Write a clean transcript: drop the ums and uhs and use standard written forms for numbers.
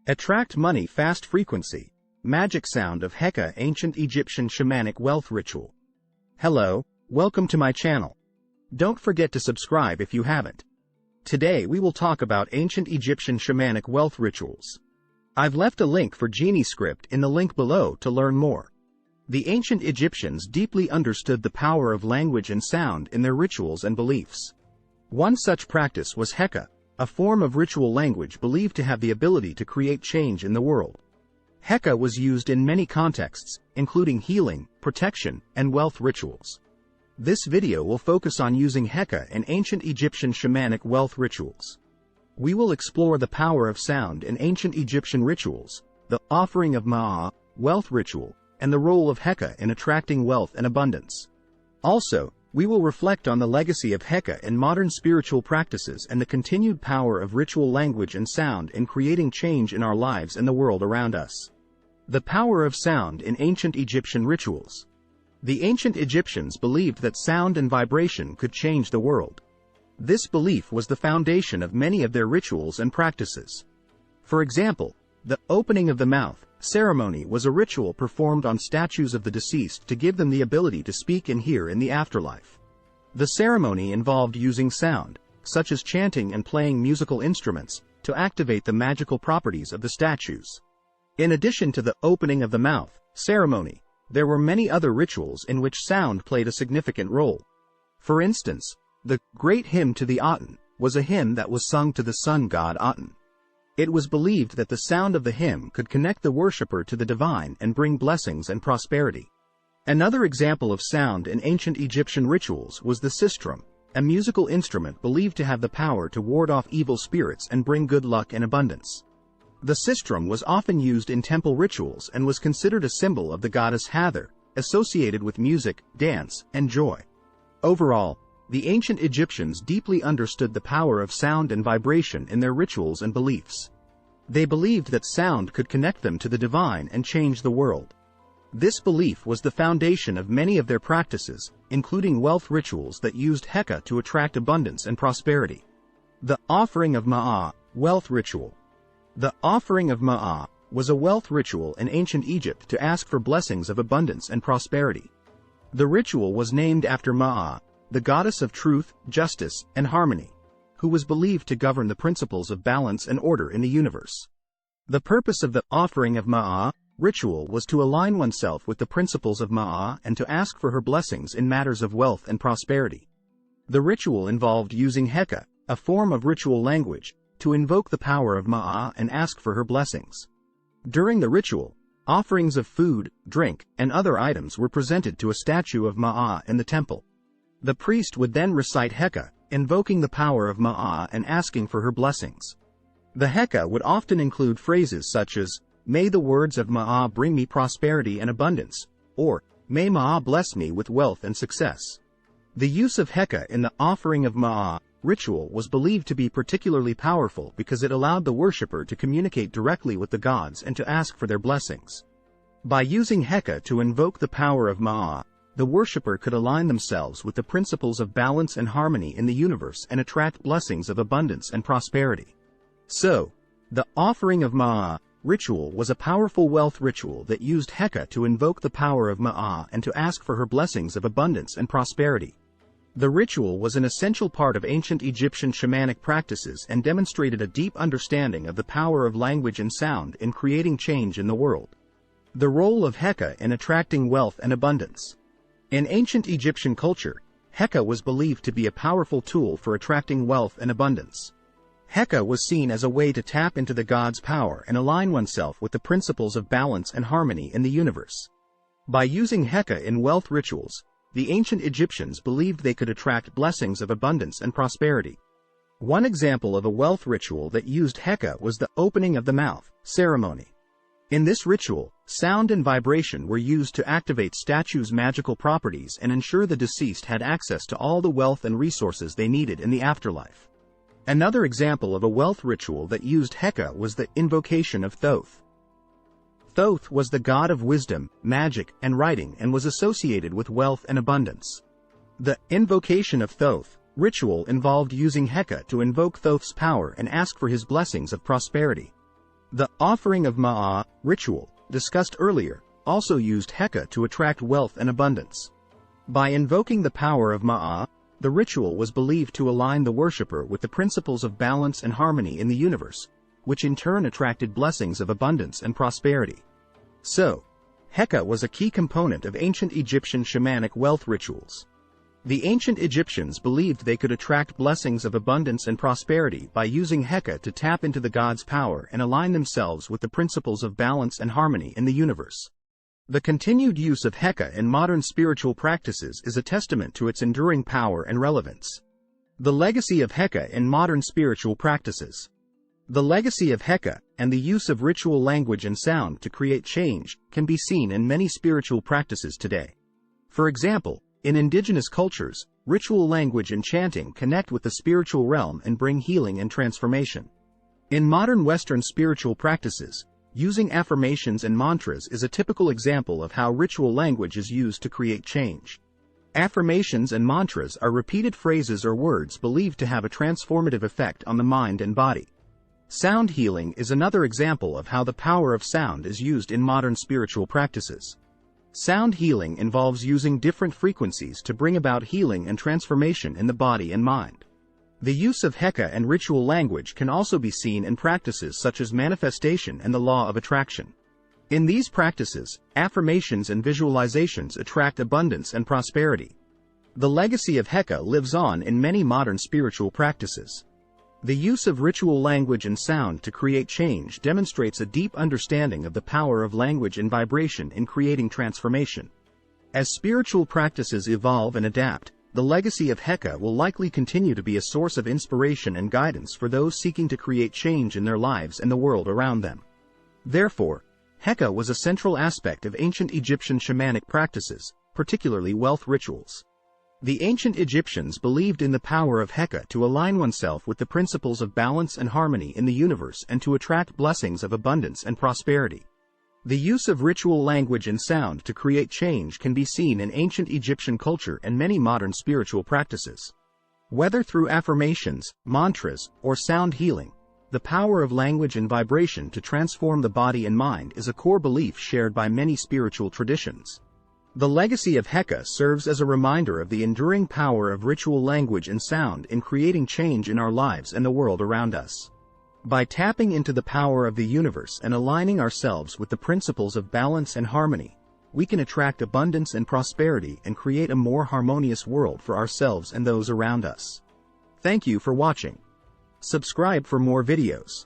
Attract money fast frequency. Magic sound of Heka, ancient Egyptian shamanic wealth ritual. Hello, welcome to my channel. Don't forget to subscribe if you haven't. Today we will talk about ancient Egyptian shamanic wealth rituals. I've left a link for Genie script in the link below to learn more. The ancient Egyptians deeply understood the power of language and sound in their rituals and beliefs. One such practice was Heka, a form of ritual language believed to have the ability to create change in the world. Heka was used in many contexts, including healing, protection, and wealth rituals. This video will focus on using Heka in ancient Egyptian shamanic wealth rituals. We will explore the power of sound in ancient Egyptian rituals, the offering of Ma'at, wealth ritual, and the role of Heka in attracting wealth and abundance. Also, we will reflect on the legacy of Heka in modern spiritual practices and the continued power of ritual language and sound in creating change in our lives and the world around us. The power of sound in ancient Egyptian rituals. The ancient Egyptians believed that sound and vibration could change the world. This belief was the foundation of many of their rituals and practices. For example, the opening of the mouth ceremony was a ritual performed on statues of the deceased to give them the ability to speak and hear in the afterlife. The ceremony involved using sound, such as chanting and playing musical instruments, to activate the magical properties of the statues. In addition to the opening of the mouth ceremony, there were many other rituals in which sound played a significant role. For instance, the Great Hymn to the Aten was a hymn that was sung to the sun god Aten. It was believed that the sound of the hymn could connect the worshipper to the divine and bring blessings and prosperity. Another example of sound in ancient Egyptian rituals was the sistrum, a musical instrument believed to have the power to ward off evil spirits and bring good luck and abundance. The sistrum was often used in temple rituals and was considered a symbol of the goddess Hathor, associated with music, dance, and joy. Overall, the ancient Egyptians deeply understood the power of sound and vibration in their rituals and beliefs. They believed that sound could connect them to the divine and change the world. This belief was the foundation of many of their practices, including wealth rituals that used Heka to attract abundance and prosperity. The offering of Ma'at, wealth ritual. The offering of Ma'at was a wealth ritual in ancient Egypt to ask for blessings of abundance and prosperity. The ritual was named after Ma'at, the goddess of truth, justice, and harmony, who was believed to govern the principles of balance and order in the universe. The purpose of the offering of Ma'at ritual was to align oneself with the principles of Ma'at and to ask for her blessings in matters of wealth and prosperity. The ritual involved using Heka, a form of ritual language, to invoke the power of Ma'at and ask for her blessings. During the ritual, offerings of food, drink, and other items were presented to a statue of Ma'at in the temple. The priest would then recite Heka, invoking the power of Ma'at and asking for her blessings. The Heka would often include phrases such as, "May the words of Ma'at bring me prosperity and abundance," or, "May Ma'at bless me with wealth and success." The use of Heka in the offering of Ma'at ritual was believed to be particularly powerful because it allowed the worshipper to communicate directly with the gods and to ask for their blessings. By using Heka to invoke the power of Ma'at, the worshipper could align themselves with the principles of balance and harmony in the universe and attract blessings of abundance and prosperity. So, the offering of Ma'at ritual was a powerful wealth ritual that used Heka to invoke the power of Ma'at and to ask for her blessings of abundance and prosperity. The ritual was an essential part of ancient Egyptian shamanic practices and demonstrated a deep understanding of the power of language and sound in creating change in the world. The role of Heka in attracting wealth and abundance. In ancient Egyptian culture, Heka was believed to be a powerful tool for attracting wealth and abundance. Heka was seen as a way to tap into the god's power and align oneself with the principles of balance and harmony in the universe. By using Heka in wealth rituals, the ancient Egyptians believed they could attract blessings of abundance and prosperity. One example of a wealth ritual that used Heka was the opening of the mouth ceremony. In this ritual, sound and vibration were used to activate statues' magical properties and ensure the deceased had access to all the wealth and resources they needed in the afterlife. Another example of a wealth ritual that used Heka was the invocation of Thoth. Thoth was the god of wisdom, magic, and writing and was associated with wealth and abundance. The invocation of Thoth ritual involved using Heka to invoke Thoth's power and ask for his blessings of prosperity. The offering of Ma'a ritual, discussed earlier, also used Heka to attract wealth and abundance. By invoking the power of Ma'a, the ritual was believed to align the worshipper with the principles of balance and harmony in the universe, which in turn attracted blessings of abundance and prosperity. So, Heka was a key component of ancient Egyptian shamanic wealth rituals. The ancient Egyptians believed they could attract blessings of abundance and prosperity by using Heka to tap into the god's power and align themselves with the principles of balance and harmony in the universe. The continued use of Heka in modern spiritual practices is a testament to its enduring power and relevance. The legacy of Heka in modern spiritual practices. The legacy of Heka, and the use of ritual language and sound to create change, can be seen in many spiritual practices today. For example, in indigenous cultures, ritual language and chanting connect with the spiritual realm and bring healing and transformation. In modern Western spiritual practices, using affirmations and mantras is a typical example of how ritual language is used to create change. Affirmations and mantras are repeated phrases or words believed to have a transformative effect on the mind and body. Sound healing is another example of how the power of sound is used in modern spiritual practices. Sound healing involves using different frequencies to bring about healing and transformation in the body and mind. The use of Heka and ritual language can also be seen in practices such as manifestation and the law of attraction. In these practices, affirmations and visualizations attract abundance and prosperity. The legacy of Heka lives on in many modern spiritual practices. The use of ritual language and sound to create change demonstrates a deep understanding of the power of language and vibration in creating transformation. As spiritual practices evolve and adapt, the legacy of Heka will likely continue to be a source of inspiration and guidance for those seeking to create change in their lives and the world around them. Therefore, Heka was a central aspect of ancient Egyptian shamanic practices, particularly wealth rituals. The ancient Egyptians believed in the power of Heka to align oneself with the principles of balance and harmony in the universe and to attract blessings of abundance and prosperity. The use of ritual language and sound to create change can be seen in ancient Egyptian culture and many modern spiritual practices. Whether through affirmations, mantras, or sound healing, the power of language and vibration to transform the body and mind is a core belief shared by many spiritual traditions. The legacy of Heka serves as a reminder of the enduring power of ritual language and sound in creating change in our lives and the world around us. By tapping into the power of the universe and aligning ourselves with the principles of balance and harmony, we can attract abundance and prosperity and create a more harmonious world for ourselves and those around us. Thank you for watching. Subscribe for more videos.